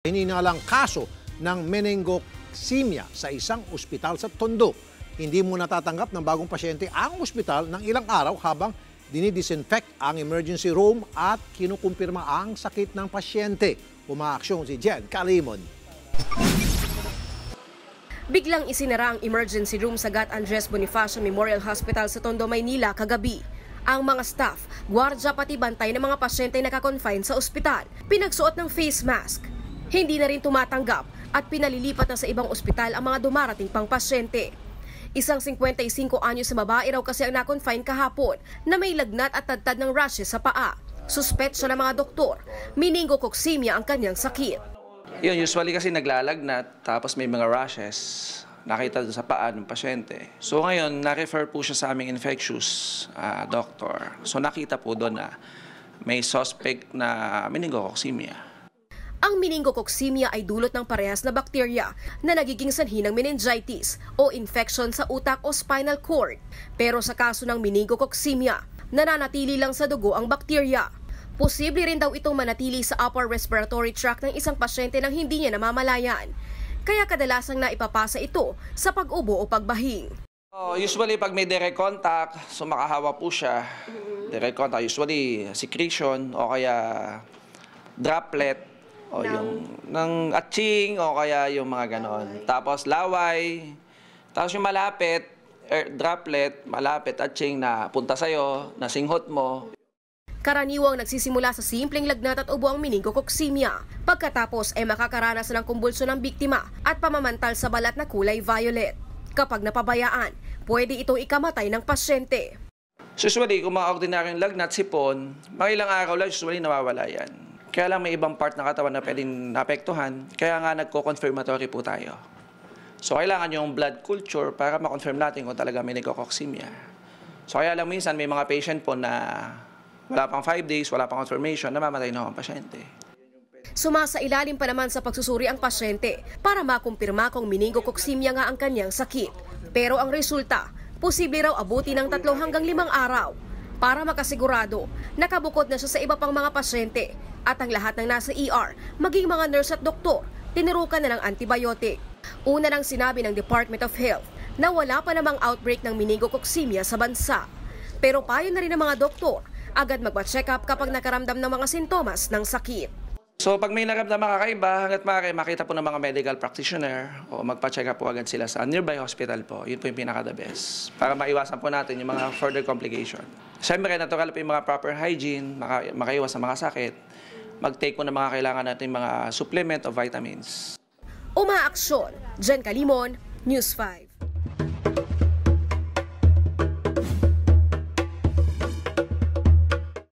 Hininalang kaso ng meningococcemia sa isang ospital sa Tondo. Hindi mo natatanggap ng bagong pasyente ang ospital ng ilang araw habang dinidisinfect ang emergency room at kinukumpirma ang sakit ng pasyente. Umaaksyon si Jen Calimon. Biglang isinara ang emergency room sa Gat Andres Bonifacio Memorial Hospital sa Tondo, Maynila kagabi. Ang mga staff, gwardya pati bantay ng mga pasyente nakakonfine sa ospital, pinagsuot ng face mask. Hindi na rin tumatanggap at pinalilipat na sa ibang ospital ang mga dumarating pang pasyente. Isang 55 anyos na babae raw kasi ang nakonfine kahapon na may lagnat at tadtad ng rashes sa paa. Suspetsa ng mga doktor, meningococcemia ang kanyang sakit. Yun, usually kasi naglalagnat tapos may mga rashes. Nakita doon sa paa ng pasyente. So ngayon, na-refer po siya sa aming infectious doctor. So nakita po doon na may suspect na meningococcemia. Ang meningococcemia ay dulot ng parehas na bakterya na nagiging sanhi ng meningitis o infection sa utak o spinal cord. Pero sa kaso ng meningococcemia, nananatili lang sa dugo ang bakterya. Posible rin daw itong manatili sa upper respiratory tract ng isang pasyente nang hindi niya namamalayan. Kaya kadalasang naipapasa ito sa pag-ubo o pagbahing. Usually pag may direct contact, so makahawa po siya. Direct contact, usually secretion o kaya droplet o yung ng atching o kaya yung mga ganon. Tapos laway, tapos yung malapit, droplet, malapit atching na punta sa'yo, na singhot mo. Karaniwang nagsisimula sa simpleng lagnat at ubo ang meningococcemia. Pagkatapos ay makakaranas ng kumbulsyon ng biktima at pamamantal sa balat na kulay violet. Kapag napabayaan, pwede itong ikamatay ng pasyente. Usually, kung mga ordinaryong lagnat, sipon, mga ilang araw lang, usually nawawala yan. Kaya lang may ibang part ng katawan na pwedeng naapektuhan, kaya nga nagko-confirmatory po tayo. So kailangan yung blood culture para ma-confirm natin kung talaga meningococcemia. So kaya lang minsan may mga patient po na wala pang 5 days, wala pang confirmation, namamatay na ang pasyente. Sumasailalim pa naman sa pagsusuri ang pasyente para makumpirma kung meningococcemia nga ang kanyang sakit. Pero ang resulta, posible raw abuti ng 3 hanggang 5 araw. Para makasigurado, nakabukod na siya sa iba pang mga pasyente at ang lahat ng nasa ER, maging mga nurse at doktor, tinurukan na ng antibiotic. Una nang sinabi ng Department of Health na wala pa namang outbreak ng meningococcemia sa bansa. Pero payo na rin ng mga doktor, agad magpa-check up kapag nakaramdam ng mga sintomas ng sakit. So pag may naramdaman kakaiba, hanggat maaari makita po ng mga medical practitioner o magpa-check up po agad sila sa nearby hospital po. Yun po yung pinaka-the best para maiwasan po natin yung mga further complication. Siyempre, natural po yung mga proper hygiene, makaiwas sa mga sakit, mag-take po ng mga kailangan natin mga supplement of vitamins. Umaaksyon, Jen Calimon, News 5.